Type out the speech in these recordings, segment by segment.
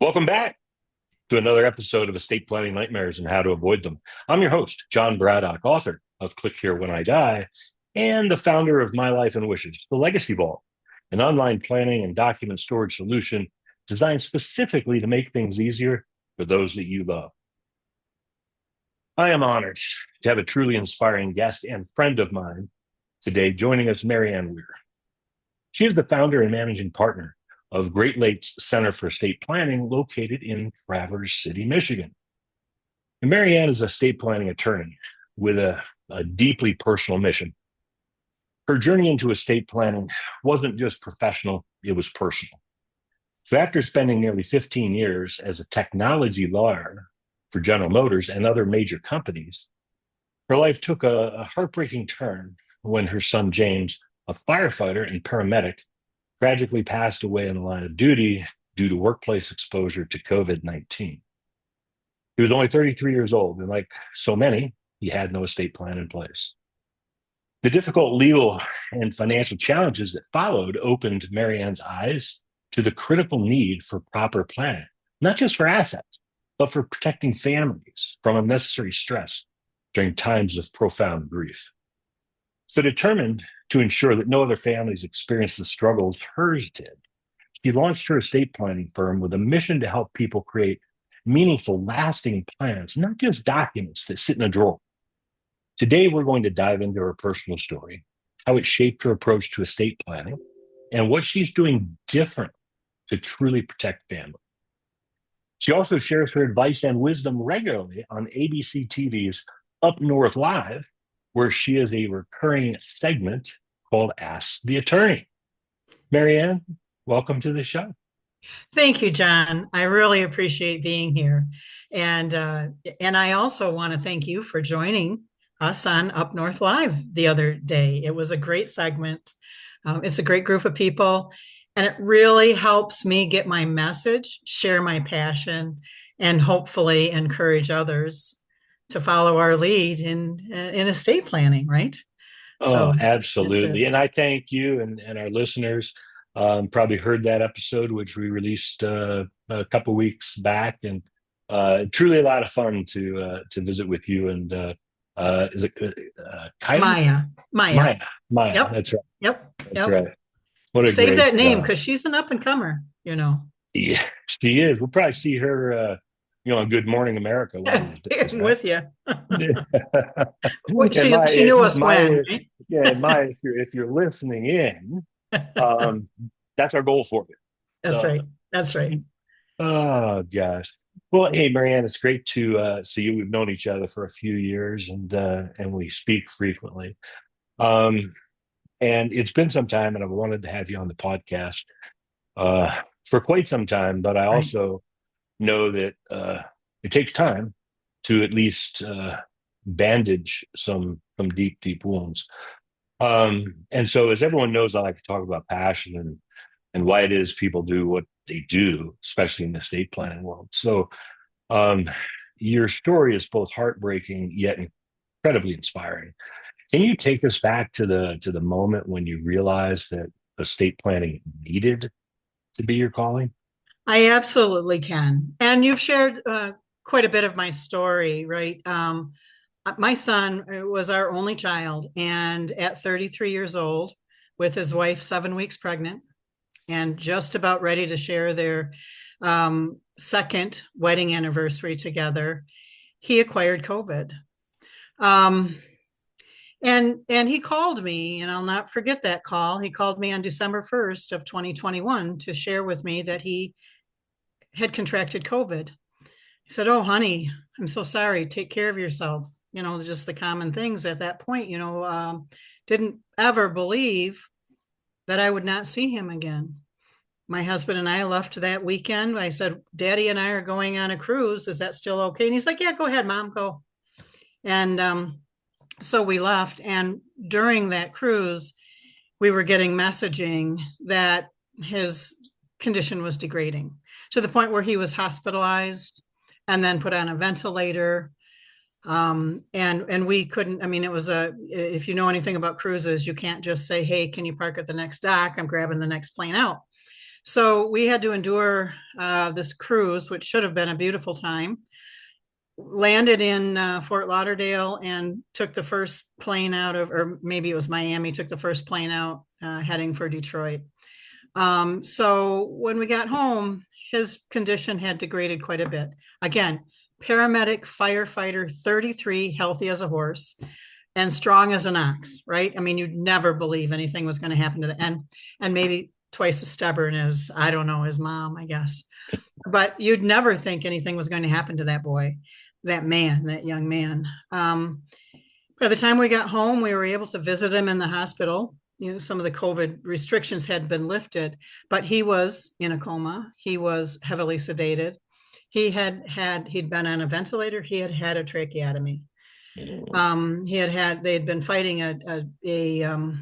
Welcome back to another episode of Estate Planning Nightmares and How to Avoid Them. I'm your host, John Braddock, author of Click Here When I Die, and the founder of My Life and Wishes, the Legacy Vault, an online planning and document storage solution designed specifically to make things easier for those that you love. I am honored to have a truly inspiring guest and friend of mine today joining us, Mary Ann Wehr. She is the founder and managing partner of Great Lakes Center for Estate Planning, located in Traverse City, Michigan. And Mary Ann is a estate planning attorney with a deeply personal mission. Her journey into estate planning wasn't just professional, it was personal. So after spending nearly 15 years as a technology lawyer for General Motors and other major companies, her life took a heartbreaking turn when her son James, a firefighter and paramedic, tragically passed away in the line of duty due to workplace exposure to COVID-19. He was only 33 years old, and like so many, he had no estate plan in place. The difficult legal and financial challenges that followed opened Mary Ann's eyes to the critical need for proper planning, not just for assets, but for protecting families from unnecessary stress during times of profound grief. So, determined to ensure that no other families experience the struggles hers did, she launched her estate planning firm with a mission to help people create meaningful, lasting plans, not just documents that sit in a drawer. Today, we're going to dive into her personal story, how it shaped her approach to estate planning, and what she's doing different to truly protect family. She also shares her advice and wisdom regularly on ABC TV's Up North Live, where she is a recurring segment called Ask the Attorney. Mary Ann, welcome to the show. Thank you, John. I really appreciate being here. And I also want to thank you for joining us on Up North Live the other day. It was a great segment. It's a great group of people, and it really helps me get my message, share my passion, and hopefully encourage others to follow our lead in estate planning, right? Oh, So that's it. absolutely. And I thank you and our listeners. Probably heard that episode, which we released a couple weeks back, and truly a lot of fun to visit with you. And is it Kylie? Maya, Maya. Maya. Yep, That's right. yep, That's yep. right. What a Save great that name because she's an up and comer, you know. yeah, she is. We'll probably see her, on Good Morning America one of these days, I'm right? with you. And She knew us when, right? if you're listening in, um, that's our goal for you. That's Uh, right. That's right. oh gosh. Well, hey, Marianne, it's great to see you. We've known each other for a few years, and we speak frequently. Um, and it's been some time, and I've wanted to have you on the podcast uh, for quite some time. But I Right. also know that it takes time to at least bandage some deep, deep wounds. And so, as everyone knows, I like to talk about passion and why it is people do what they do, especially in the estate planning world. So, um, your story is both heartbreaking yet incredibly inspiring. Can you take us back to the moment when you realized that estate planning needed to be your calling? I absolutely can. And you've shared quite a bit of my story, right? My son was our only child, and at 33 years old, with his wife 7 weeks pregnant, and just about ready to share their second wedding anniversary together, he acquired COVID. Um, and he called me, and I'll not forget that call. He called me on December 1st of 2021 to share with me that he had contracted COVID. He said, "Oh, honey, I'm so sorry. Take care of yourself." You know, just the common things at that point, didn't ever believe that I would not see him again. My husband and I left that weekend. I said, Daddy and I are going on a cruise. Is that still okay? And he's like, Yeah, go ahead, Mom, go. And so we left. And during that cruise, we were getting messaging that his condition was degrading to the point where he was hospitalized and then put on a ventilator. And we couldn't, I mean, it was if you know anything about cruises, you can't just say, hey, can you park at the next dock? I'm grabbing the next plane out. So we had to endure this cruise, which should have been a beautiful time. Landed in Fort Lauderdale and took the first plane out of, or maybe it was Miami, took the first plane out heading for Detroit. So when we got home, his condition had degraded quite a bit. Again, paramedic, firefighter, 33, healthy as a horse, and strong as an ox, right? I mean, you'd never believe anything was going to happen to the and maybe twice as stubborn as, I don't know, his mom, I guess. But you'd never think anything was going to happen to that boy, that man, that young man. By the time we got home, we were able to visit him in the hospital. You know, some of the COVID restrictions had been lifted, but he was in a coma. He was heavily sedated. He'd been on a ventilator. He had had a tracheotomy. They had been fighting a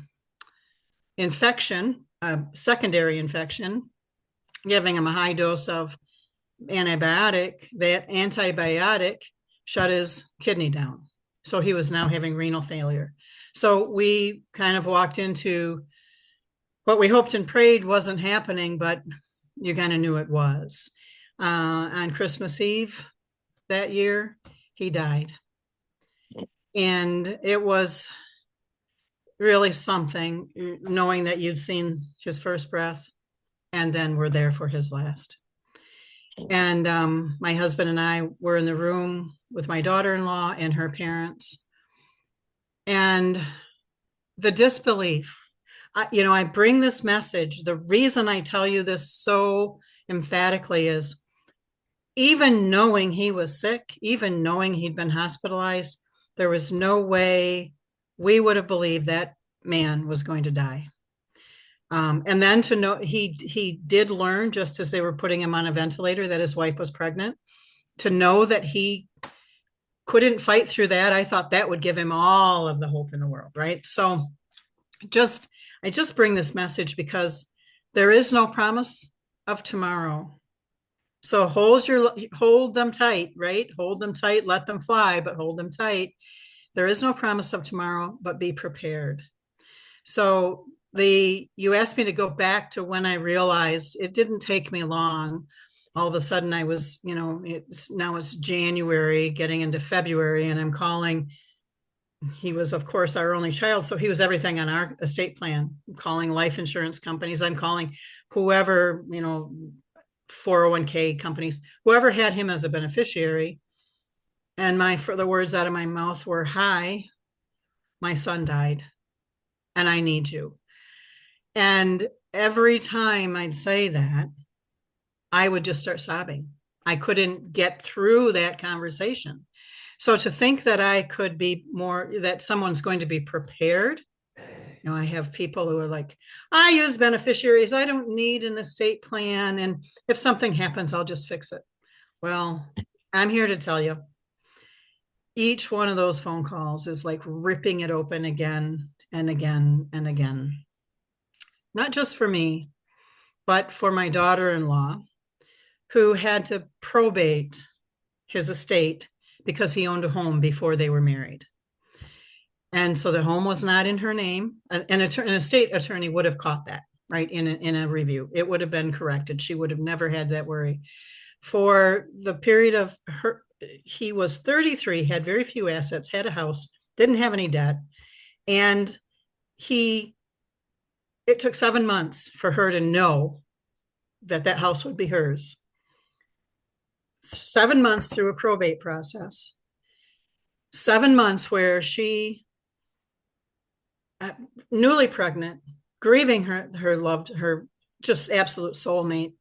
infection, a secondary infection, giving him a high dose of antibiotic. That antibiotic shut his kidney down. So he was now having renal failure. So we kind of walked into what we hoped and prayed wasn't happening, but you kind of knew it was. On Christmas Eve that year, he died. And it was really something knowing that you'd seen his first breath and then were there for his last. And my husband and I were in the room with my daughter-in-law and her parents. And the disbelief, I bring this message. The reason I tell you this so emphatically is even knowing he was sick, even knowing he'd been hospitalized, there was no way we would have believed that man was going to die. And then to know he did learn, just as they were putting him on a ventilator, that his wife was pregnant. To know that he couldn't fight through that, I thought that would give him all of the hope in the world, right? So I just bring this message because there is no promise of tomorrow. So hold them tight, right? Hold them tight, let them fly, but hold them tight. There is no promise of tomorrow, but be prepared. So you asked me to go back to when I realized. It didn't take me long. All of a sudden I was, now it's January getting into February, and I'm calling. He was, of course, our only child. So he was everything on our estate plan. I'm calling life insurance companies. I'm calling whoever, 401k companies, whoever had him as a beneficiary. And the words out of my mouth were, "Hi, my son died and I need you." And every time I'd say that, I would just start sobbing. I couldn't get through that conversation. So to think that that someone's going to be prepared. I have people who are like, I use beneficiaries. I don't need an estate plan. And if something happens, I'll just fix it. Well, I'm here to tell you, each one of those phone calls is like ripping it open again and again and again. Not just for me, but for my daughter-in-law, who had to probate his estate because he owned a home before they were married. And so the home was not in her name. An estate attorney would have caught that, right, in a review. It would have been corrected. She would have never had that worry. For the period of he was 33, had very few assets, had a house, didn't have any debt. And it took 7 months for her to know that house would be hers. 7 months through a probate process. 7 months where she, newly pregnant, grieving her just absolute soulmate,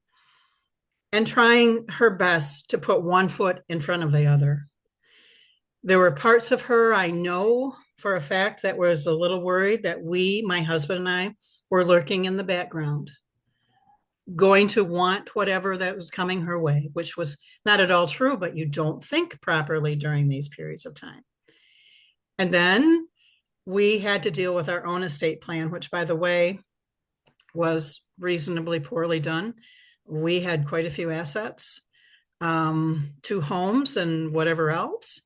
and trying her best to put one foot in front of the other. There were parts of her, I know for a fact, that was a little worried that my husband and I, were lurking in the background, going to want whatever that was coming her way, which was not at all true, but you don't think properly during these periods of time. And then we had to deal with our own estate plan, which, by the way, was reasonably poorly done. We had quite a few assets, 2 homes and whatever else.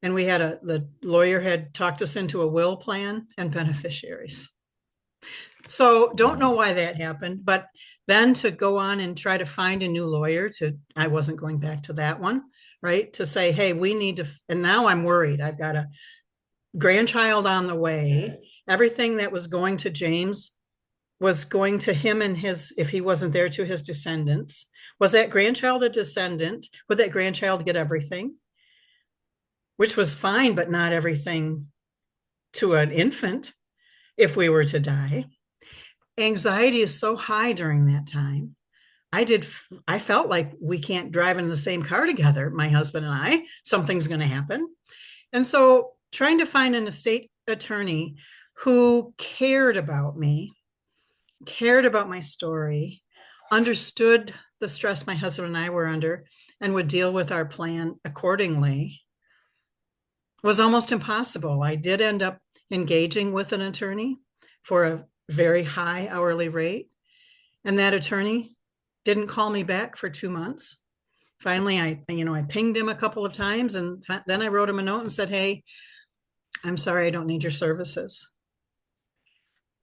And the lawyer had talked us into a will plan and beneficiaries. So don't know why that happened, but then to go on and try to find a new lawyer I wasn't going back to that one, right? To say, hey, we need to, and now I'm worried. I've got a grandchild on the way. Everything that was going to James was going to him and his, if he wasn't there, to his descendants. Was that grandchild a descendant? Would that grandchild get everything? Which was fine, but not everything to an infant if we were to die. Anxiety is so high during that time. I felt like we can't drive in the same car together, my husband and I. Something's going to happen. And so trying to find an estate attorney who cared about me, cared about my story, understood the stress my husband and I were under, and would deal with our plan accordingly was almost impossible. I did end up engaging with an attorney for a very high hourly rate, and that attorney didn't call me back for 2 months. Finally, I pinged him a couple of times, and then I wrote him a note and said, hey, I'm sorry, I don't need your services.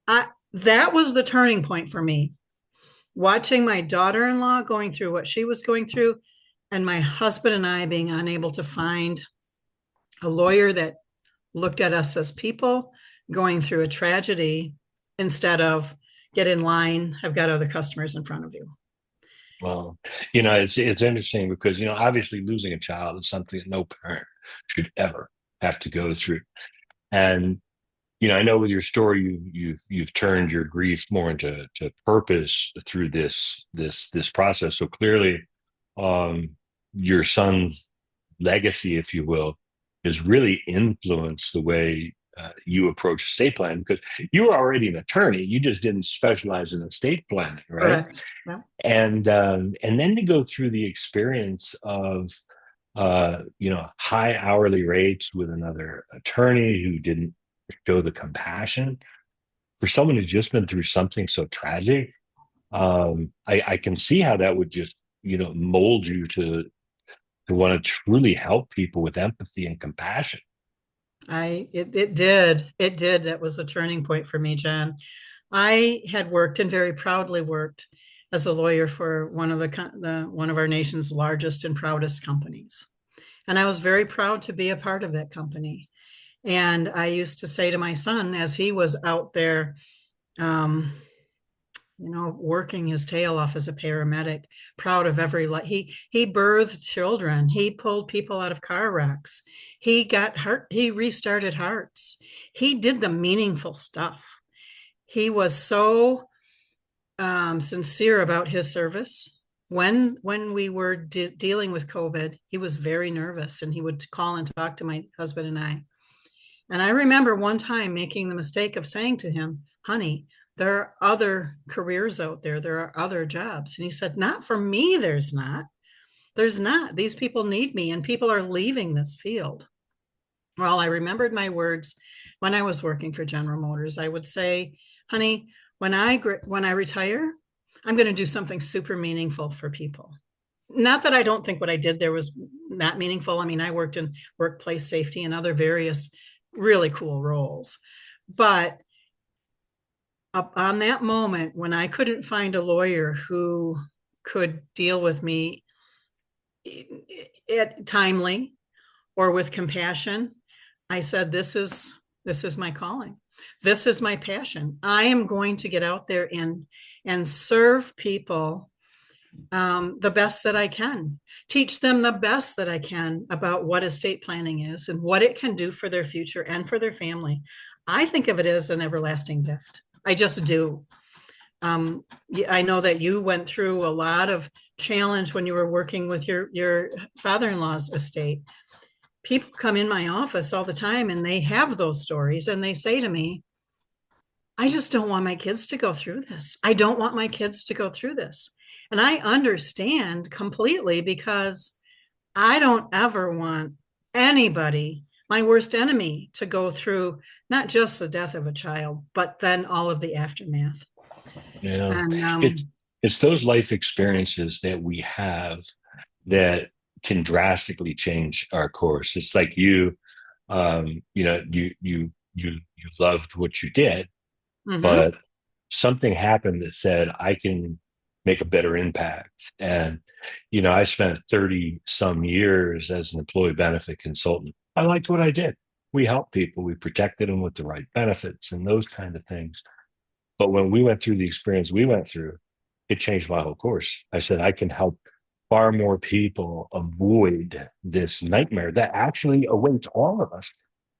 That was the turning point for me. Watching my daughter-in-law going through what she was going through, and my husband and I being unable to find a lawyer that looked at us as people going through a tragedy instead of get in line, I've got other customers in front of you. Well, it's interesting because obviously losing a child is something that no parent should ever have to go through. And I know with your story, you've turned your grief more into purpose through this process. So clearly, your son's legacy, if you will, has really influenced the way you approach estate planning, because you were already an attorney. You just didn't specialize in estate planning, right? Correct. Yeah. And then to go through the experience of high hourly rates with another attorney who didn't show the compassion for someone who's just been through something so tragic. I can see how that would just mold you to want to truly help people with empathy and compassion. It did. That was a turning point for me, John. I had worked, and very proudly worked, as a lawyer for one of our nation's largest and proudest companies. And I was very proud to be a part of that company. And I used to say to my son, as he was out there, working his tail off as a paramedic, proud of every life. He birthed children. He pulled people out of car wrecks. He restarted hearts. He did the meaningful stuff. He was so sincere about his service. When we were dealing with COVID, he was very nervous, and he would call and talk to my husband and I. And I remember one time making the mistake of saying to him, honey, there are other careers out there. There are other jobs. And he said, not for me. There's not. There's not. These people need me, and people are leaving this field. Well, I remembered my words when I was working for General Motors. I would say, honey, when I retire, I'm going to do something super meaningful for people. Not that I don't think what I did there was not meaningful. I mean, I worked in workplace safety and other various really cool roles. But on that moment, when I couldn't find a lawyer who could deal with me timely or with compassion, I said, this is my calling. This is my passion. I am going to get out there and serve people the best that I can, teach them the best that I can about what estate planning is and what it can do for their future and for their family. I think of it as an everlasting gift. I just do. I know that you went through a lot of challenge when you were working with your father-in-law's estate. People come in my office all the time, and they have those stories, and they say to me, I just don't want my kids to go through this. I don't want my kids to go through this. And I understand completely, because I don't ever want anybody, my worst enemy, to go through not just the death of a child, but then all of the aftermath. Yeah, And it's those life experiences that we have that can drastically change our course. It's like you loved what you did, mhm. but something happened that said, I can make a better impact. And, I spent 30 some years as an employee benefit consultant. I liked what I did. We helped people, we protected them with the right benefits and those kind of things. But when we went through the experience we went through, it changed my whole course. I said, I can help far more people avoid this nightmare that actually awaits all of us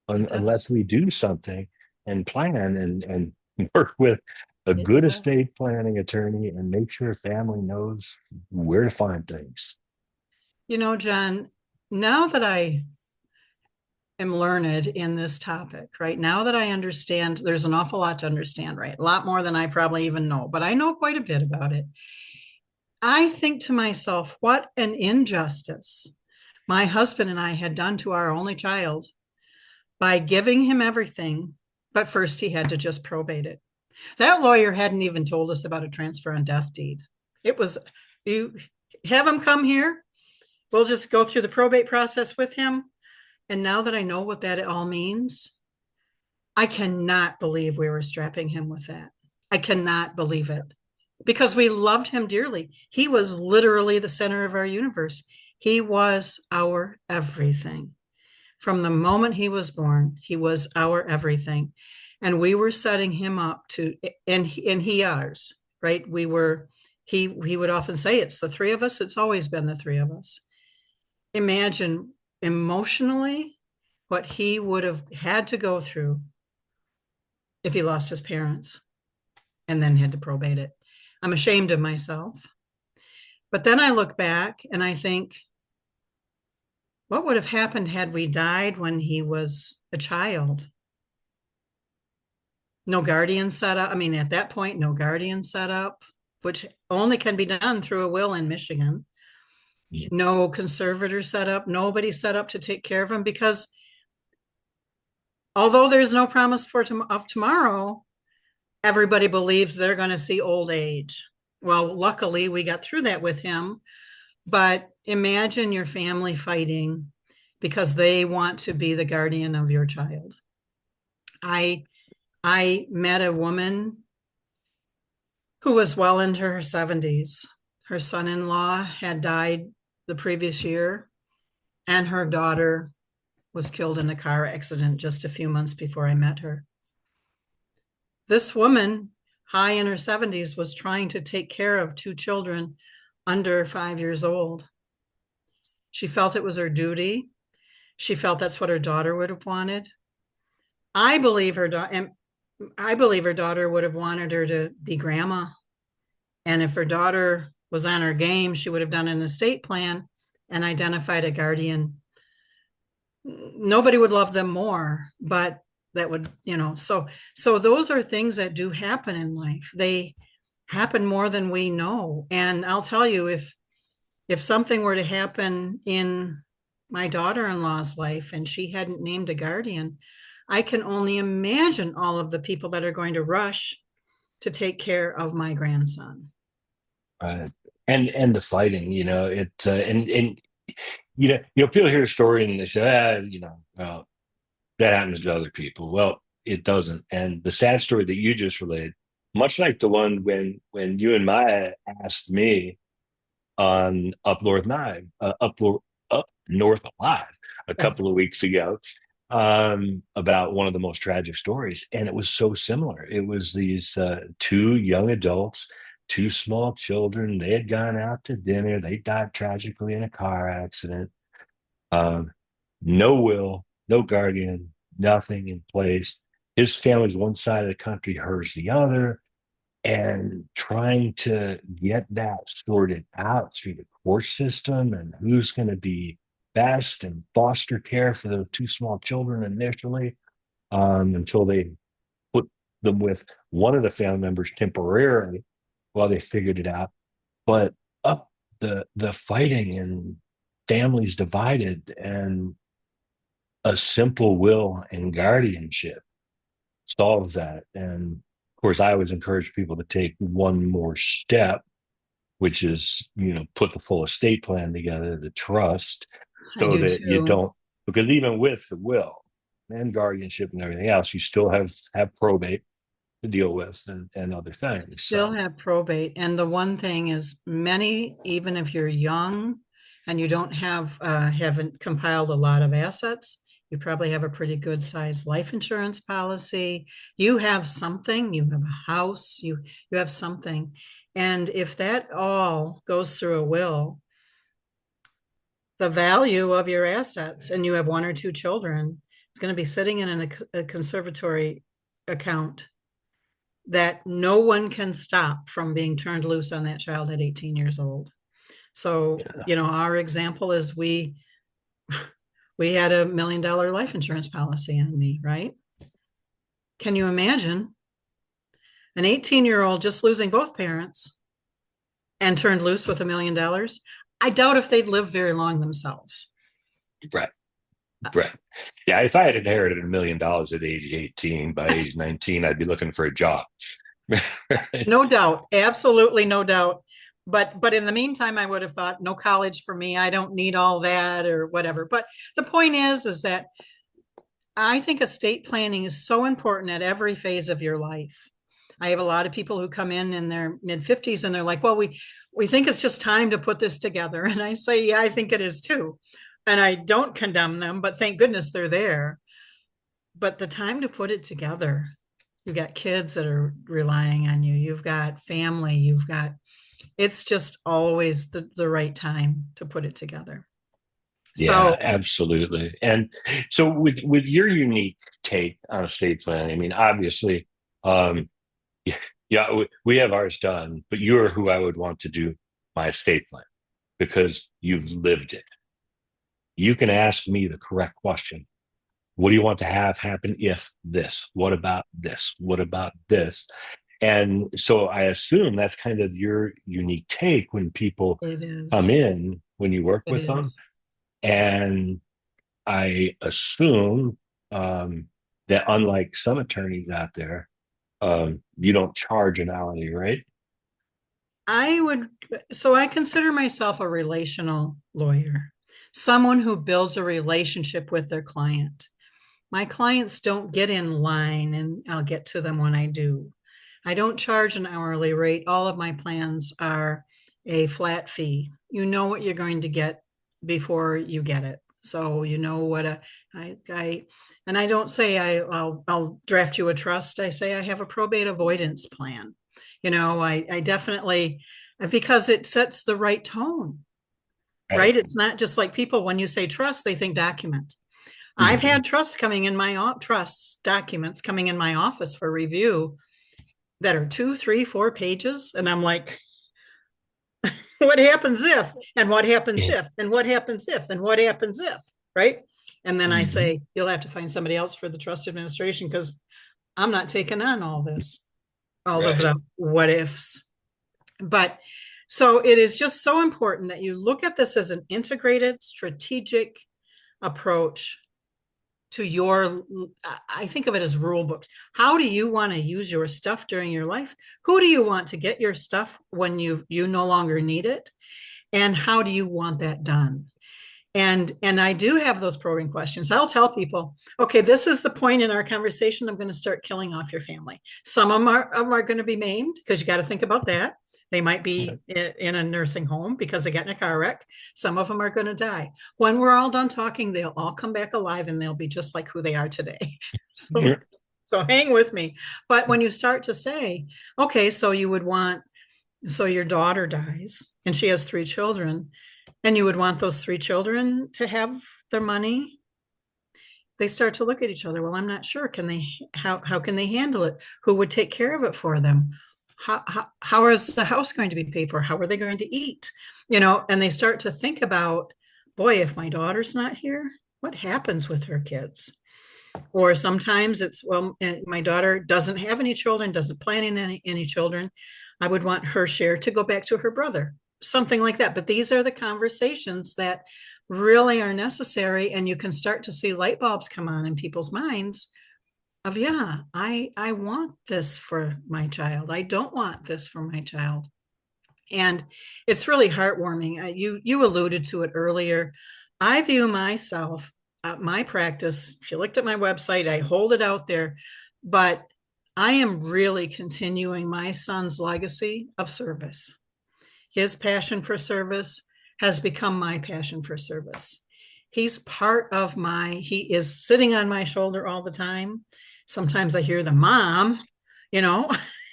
It unless does. we do something and plan and work with a It good does. estate planning attorney and make sure family knows where to find things. John, now that I am learned in this topic, right? Now that I understand, there's an awful lot to understand, right? A lot more than I probably even know, but I know quite a bit about it. I think to myself, what an injustice my husband and I had done to our only child by giving him everything, but first he had to just probate it. That lawyer hadn't even told us about a transfer on death deed. It was, you have him come here, we'll just go through the probate process with him. And now that I know what that all means, I cannot believe we were strapping him with that. I cannot believe it because we loved him dearly. He was literally the center of our universe. He was our everything. From the moment he was born, he was our everything. And we were setting him up to, and he ours, right? He would often say, it's the three of us. It's always been the three of us. Imagine emotionally what he would have had to go through if he lost his parents and then had to probate it. I'm ashamed of myself. But then I look back and I think, what would have happened had we died when he was a child? No guardian set up. I mean, at that point, no guardian set up, which only can be done through a will in Michigan. No conservator set up, nobody set up to take care of him because although there's no promise of tomorrow, everybody believes they're going to see old age. Well, luckily, we got through that with him. But imagine your family fighting because they want to be the guardian of your child. I I met a woman who was well into her 70s. Her son-in-law had died the previous year, and her daughter was killed in a car accident just a few months before I met her. This woman, high in her 70s, was trying to take care of two children under 5 years old. She felt it was her duty. She felt that's what her daughter would have wanted. I believe her daughter, and I believe her daughter would have wanted her to be grandma. And if her daughter was on her game, she would have done an estate plan and identified a guardian. Nobody would love them more, but that would, so those are things that do happen in life. They happen more than we know. And I'll tell you, if something were to happen in my daughter-in-law's life and she hadn't named a guardian, I can only imagine all of the people that are going to rush to take care of my grandson. Uh, and the fighting, and people hear a story and they say, well, that happens to other people. Well, it doesn't. And the sad story that you just relayed, much like the one when you and Maya asked me on Up North Alive a couple of weeks ago, about one of the most tragic stories, and it was so similar. It was these two young adults, two small children. They had gone out to dinner. They died tragically in a car accident. Um, no will, no guardian, nothing in place. His family's one side of the country, hers the other, and trying to get that sorted out through the court system and who's going to be best and foster care for the two small children initially, until they put them with one of the family members temporarily while they figured it out. But up the fighting and families divided, and a simple will and guardianship solves that. And of course, I always encourage people to take one more step, which is, put the full estate plan together, the trust, I so do that you too. don't, because even with the will and guardianship and everything else, you still have probate. to deal with and other things. Still So have probate. And the one thing is many, even if you're young and you don't haven't compiled a lot of assets, you probably have a pretty good sized life insurance policy. You have something, you have a house, you have something. And if that all goes through a will, the value of your assets, and you have one or two children, it's going to be sitting in a conservatory account that no one can stop from being turned loose on that child at 18 years old. So, yeah, our example is we had $1 million life insurance policy on me, right? Can you imagine an 18-year-old just losing both parents and turned loose with $1 million? I doubt if they'd live very long themselves. right. Right. Yeah. If I had inherited $1 million at age 18, by age 19, I'd be looking for a job. No doubt, absolutely no doubt. But in the meantime, I would have thought, no college for me. I don't need all that or whatever. But the point is that I think estate planning is so important at every phase of your life. I have a lot of people who come in their mid 50s and they're like, well, we think it's just time to put this together. And I say, yeah, I think it is too. And I don't condemn them, but thank goodness they're there. But the time to put it together, you've got kids that are relying on you, you've got family, it's just always the right time to put it together. Yeah, So absolutely. And so with your unique take on estate planning, I mean, obviously, um, yeah, yeah, we have ours done, but you're who I would want to do my estate plan because you've lived it. You can ask me the correct question. What do you want to have happen if this? What about this? What about this? And so I assume that's kind of your unique take when people it come is. in, when you work It with them. is. And I assume that unlike some attorneys out there, you don't charge an hourly rate. I would, so I consider myself a relational lawyer, someone who builds a relationship with their client. My clients don't get in line, and I'll get to them when I do. I don't charge an hourly rate. All of my plans are a flat fee. You know what you're going to get before you get it. So you know what I and I don't say I'll draft you a trust. I say I have a probate avoidance plan. I definitely, because it sets the right tone, Right. right? It's not just like people, when you say trust, they think document. I've Mhm. had trust documents coming in my office for review that are 2, 3, 4 pages. And I'm like, what happens if, and what happens Yeah. if, and what happens if, and what happens if, right? And then I Mhm. say, you'll have to find somebody else for the trust administration because I'm not taking on all this, all of Right. the what ifs. But so it is just so important that you look at this as an integrated, strategic approach to your, I think of it as rule books. How do you want to use your stuff during your life? Who do you want to get your stuff when you no longer need it? And how do you want that done? And I do have those probing questions. I'll tell people, okay, this is the point in our conversation. I'm going to start killing off your family. Some of them are going to be maimed because you got to think about that. They might be in a nursing home because they got in a car wreck. Some of them are going to die. When we're all done talking, they'll all come back alive and they'll be just like who they are today. so Yeah. so hang with me. But when you start to say, okay, so you would want, so your daughter dies and she has 3 children, and you would want those 3 children to have their money, they start to look at each other. Well, I'm not sure. How can they handle it? Who would take care of it for them? How is the house going to be paid for? How are they going to eat? And they start to think about, boy, if my daughter's not here, what happens with her kids? Or sometimes it's, well, my daughter doesn't have any children, doesn't plan any children. I would want her share to go back to her brother, something like that. But these are the conversations that really are necessary. And you can start to see light bulbs come on in people's minds of, yeah, I want this for my child. I don't want this for my child. And it's really heartwarming. You alluded to it earlier. I view myself, my practice. If you looked at my website, I hold it out there, but I am really continuing my son's legacy of service. His passion for service has become my passion for service. He's part of he is sitting on my shoulder all the time. Sometimes I hear the mom, you know,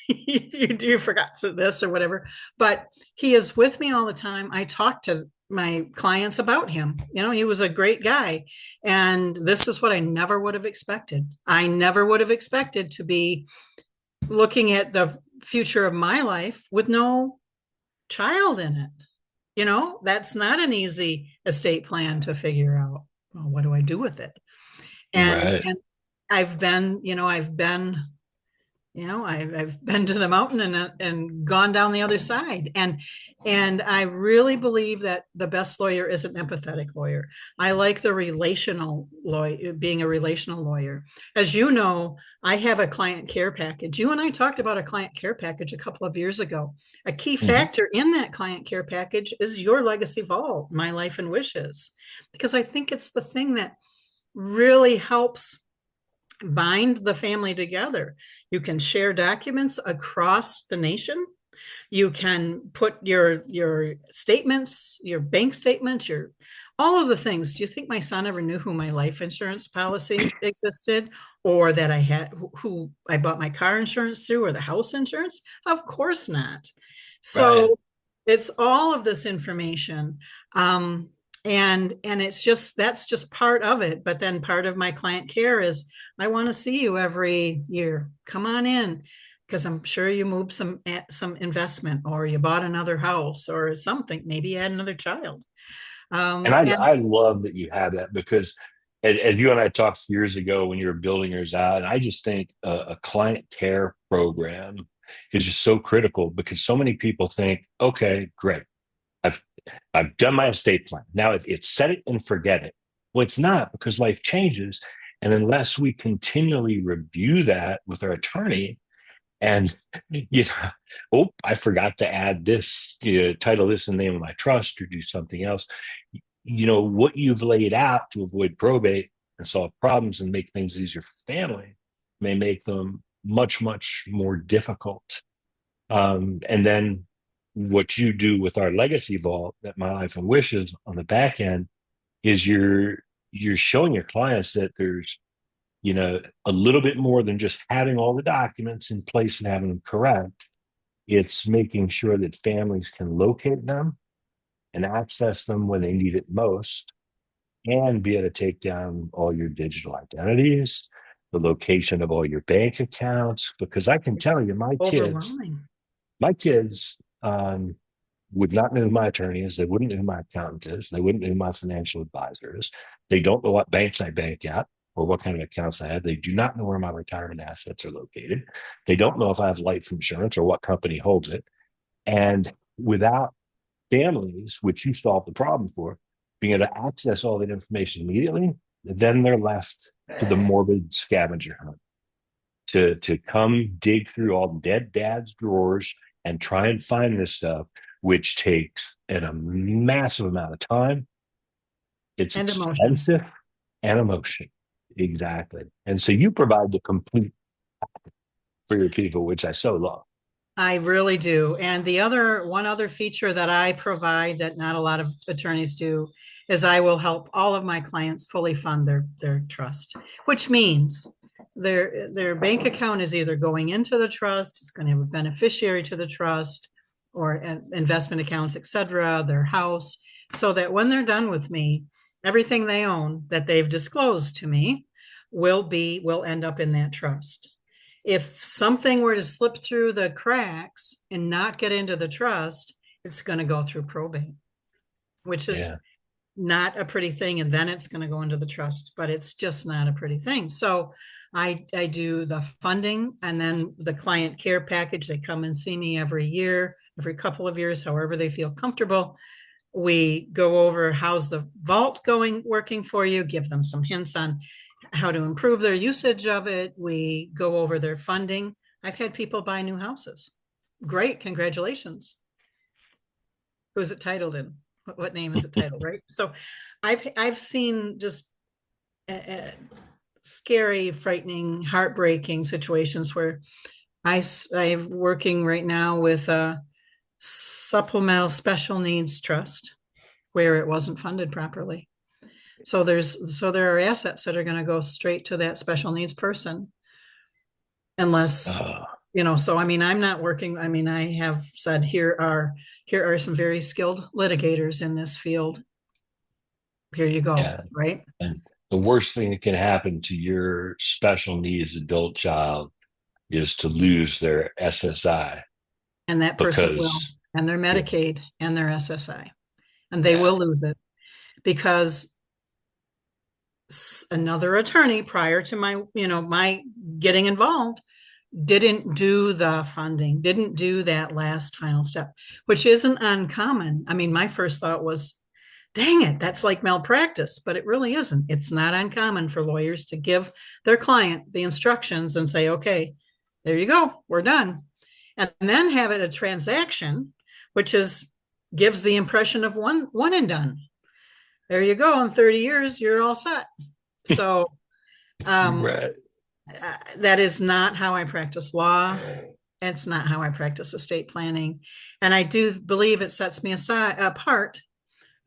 you forgot this or whatever, but he is with me all the time. I talk to my clients about him. You know, he was a great guy. And this is what I never would have expected. I never would have expected to be looking at the future of my life with no child in it. You know, that's not an easy estate plan to figure out. Well, what do I do with it? Right. And I've been to the mountain and gone down the other side. And I really believe that the best lawyer is an empathetic lawyer. I like the relational lawyer, being a relational lawyer. As you know, I have a client care package. You and I talked about a client care package a couple of years ago. A key Mhm. factor in that client care package is your legacy vault, My Life and Wishes, because I think it's the thing that really helps bind the family together. You can share documents across the nation. You can put your statements, your bank statements, your all of the things. Do you think my son ever knew who my life insurance policy existed, or that I had who I bought my car insurance through, or the house insurance? Of course not. Right. So it's all of this information. Um, and it's just that's just part of it. But then part of my client care is I want to see you every year. Come on in, because I'm sure you moved some investment, or you bought another house or something. Maybe you had another child. And And I love that you have that because as you and I talked years ago when you were building yours out, and I just think a client care program is just so critical because so many people think, okay, great. I've I've done my estate plan. Now it's set it and forget it. Well, it's not because life changes. And unless we continually review that with our attorney and oh, I forgot to add this, title this in the name of my trust or do something else. What you've laid out to avoid probate and solve problems and make things easier for family may make them much, much more difficult. And then what you do with our legacy vault that My Life and Wishes on the back end is you're showing your clients that there's a little bit more than just having all the documents in place and having them correct. It's making sure that families can locate them and access them when they need it most and be able to take down all your digital identities, the location of all your bank accounts. Because I can it's tell you, overwhelming. my kids would not know who my attorney is. They wouldn't know who my accountant is. They wouldn't know who my financial advisor is. They don't know what banks I bank at or what kind of accounts I have. They do not know where my retirement assets are located. They don't know if I have life insurance or what company holds it. And without families, which you solve the problem for, being able to access all that information immediately, then they're left to the morbid scavenger hunt to come dig through all dead dad's drawers and try and find this stuff, which takes a massive amount of time. It's And emotion. expensive and emotion. Exactly. And so you provide the complete for your people, which I so love. I really do. And one other feature that I provide that not a lot of attorneys do is I will help all of my clients fully fund their trust, which means their bank account is either going into the trust, it's going to have a beneficiary to the trust, or investment accounts, etc., their house, so that when they're done with me, everything they own that they've disclosed to me will end up in that trust. If something were to slip through the cracks and not get into the trust, it's going to go through probate, which is Yeah. not a pretty thing. And then it's going to go into the trust, but it's just not a pretty thing. So I do the funding and then the client care package. They come and see me every year, every couple of years, however they feel comfortable. We go over how's the vault working for you, give them some hints on how to improve their usage of it. We go over their funding. I've had people buy new houses. Great, congratulations. Who's it titled in? What name is it titled, right? So I've seen just scary, frightening, heartbreaking situations where I'm working right now with a supplemental special needs trust where it wasn't funded properly. So there are assets that are going to go straight to that special needs person unless, Uh, so I mean, I'm not working. I mean, I have said here are some very skilled litigators in this field. Here you go, yeah. right? And the worst thing that can happen to your special needs adult child is to lose their SSI And that person will, because, and their yeah, Medicaid and their SSI, and they yeah, will lose it because another attorney prior to my getting involved didn't do the funding, didn't do that last final step, which isn't uncommon. I mean, my first thought was, dang it, that's like malpractice, but it really isn't. It's not uncommon for lawyers to give their client the instructions and say, okay, there you go, we're done. And then have it a transaction, which is gives the impression of one and done. There you go. In 30 years, you're all set. So um, right. that is not how I practice law. It's not how I practice estate planning. And I do believe it sets me apart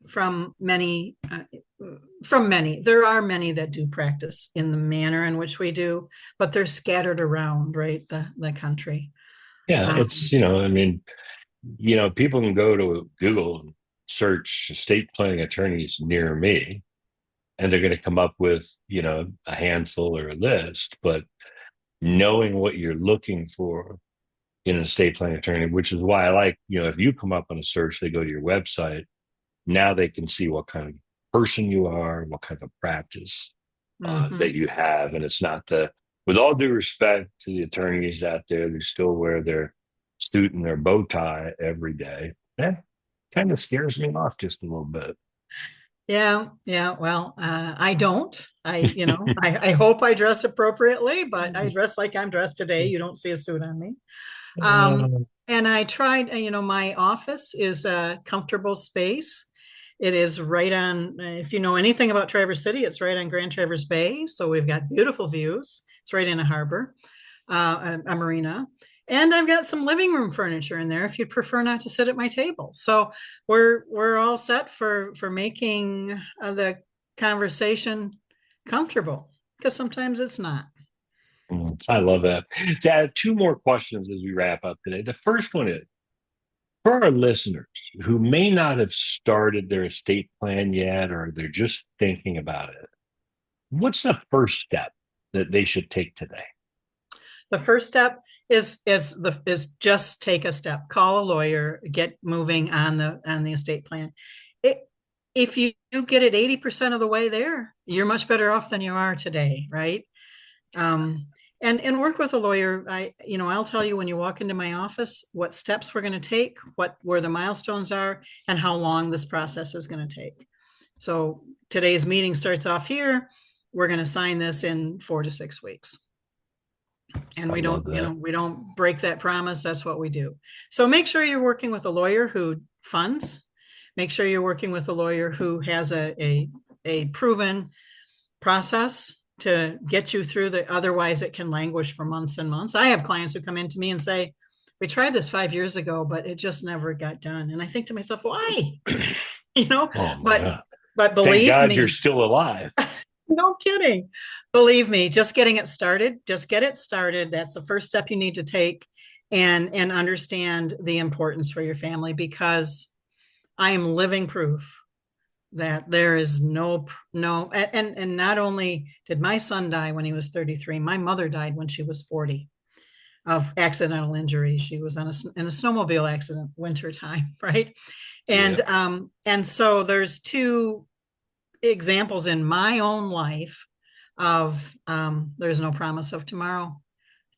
from many. There are many that do practice in the manner in which we do, but they're scattered around, right, the country. Yeah, Um, it's, I mean, people can go to Google and search estate planning attorneys near me, and they're going to come up with, a handful or a list. But knowing what you're looking for in an estate planning attorney, which is why I like, if you come up on a search, they go to your website. Now they can see what kind of person you are, what kind of practice that mhm. you have. And it's not with all due respect to the attorneys out there who still wear their suit and their bow tie every day. That kind of scares me off just a little bit. Yeah, yeah. Well, I don't. I hope I dress appropriately, but I dress like I'm dressed today. You don't see a suit on me. And I tried, my office is a comfortable space. It is right on, if you know anything about Traverse City, it's right on Grand Traverse Bay. So we've got beautiful views. It's right in a harbor, a marina. And I've got some living room furniture in there if you'd prefer not to sit at my table. So we're all set for making the conversation comfortable because sometimes it's not. I love that. I have two more questions as we wrap up today. The first one is for our listeners who may not have started their estate plan yet, or they're just thinking about it. What's the first step that they should take today? The first step is just take a step. Call a lawyer, get moving on the estate plan. It, if you get it 80% of the way there, you're much better off than you are today, right? And work with a lawyer. I'll tell you when you walk into my office what steps we're going to take, where the milestones are, and how long this process is going to take. So today's meeting starts off here. We're going to sign this in 4 to 6 weeks, and I we love don't that. we don't break that promise. That's what we do. So make sure you're working with a lawyer who funds. Make sure you're working with a lawyer who has a proven process to get you through otherwise it can languish for months and months. I have clients who come into me and say, we tried this 5 years ago, but it just never got done. And I think to myself, why? you know, Oh my but God. but Thank believe God you're me, still alive. no kidding. Believe me, just getting it started, just get it started. That's the first step you need to take and understand the importance for your family because I am living proof that there is no and not only did my son die when he was 33, my mother died when she was 40 of accidental injury. She was in a snowmobile accident wintertime, right? Yeah. And so there's two examples in my own life of there's no promise of tomorrow.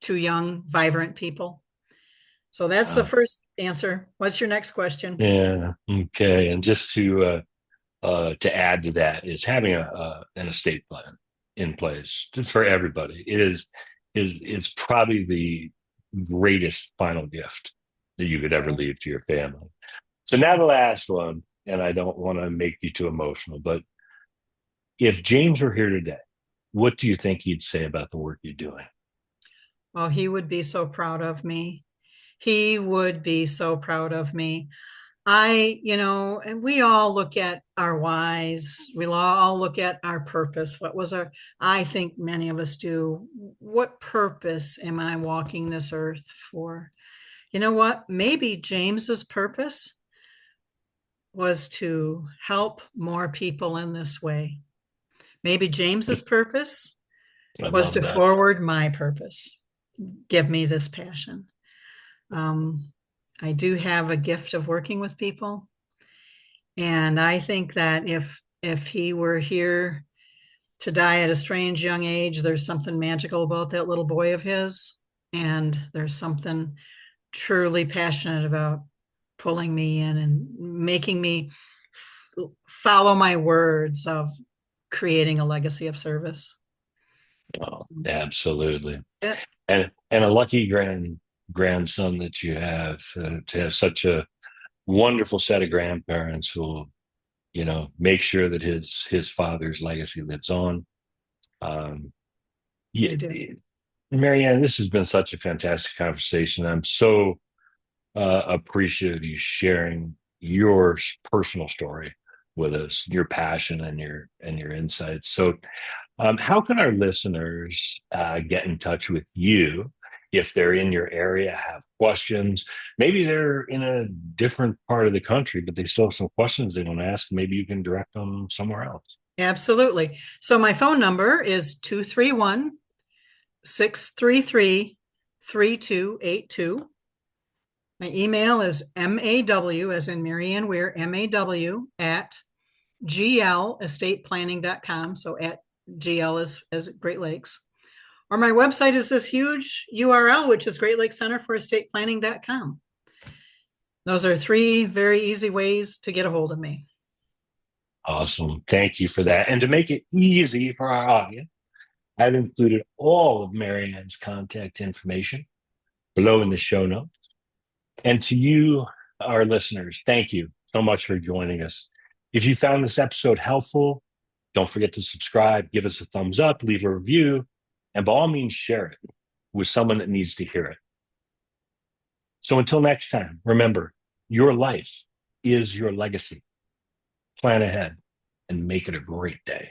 Two young, vibrant people. So that's the Wow. first answer. What's your next question? Yeah. Okay. And just to add to that is having an estate plan in place for everybody. It's probably the greatest final gift that you could ever leave to your family. So now the last one, and I don't want to make you too emotional, but if James were here today, what do you think he'd say about the work you're doing? Well, he would be so proud of me. He would be so proud of me. And we all look at our whys. We all look at our purpose. I think many of us do. What purpose am I walking this earth for? You know what? Maybe James's purpose was to help more people in this way. Maybe James's purpose I was love to that. forward my purpose, give me this passion. Um, I do have a gift of working with people. And I think that if he were here to die at a strange young age, there's something magical about that little boy of his. And there's something truly passionate about pulling me in and making me follow my words of creating a legacy of service. Oh, absolutely. Yeah, And a lucky grandson that you have, to have such a wonderful set of grandparents who will, make sure that his father's legacy lives on. Um, I yeah, do. Mary Ann, this has been such a fantastic conversation. I'm so appreciative of you sharing your personal story with us, your passion and your insights. So, how can our listeners get in touch with you if they're in your area, have questions? Maybe they're in a different part of the country, but they still have some questions they want to ask. Maybe you can direct them somewhere else. Absolutely. So my phone number is 231-633-3282. My email is maw, as in Mary Ann Wehr, maw at glestateplanning.com. So at GL as Great Lakes. Or my website is this huge URL, which is Great Lakes Center for Estate Planning.com. Those are three very easy ways to get a hold of me. Awesome. Thank you for that. And to make it easy for our audience, I've included all of Mary Ann's contact information below in the show notes. And to you, our listeners, thank you so much for joining us. If you found this episode helpful, don't forget to subscribe, give us a thumbs up, leave a review, and by all means, share it with someone that needs to hear it. So until next time, remember, your life is your legacy. Plan ahead and make it a great day.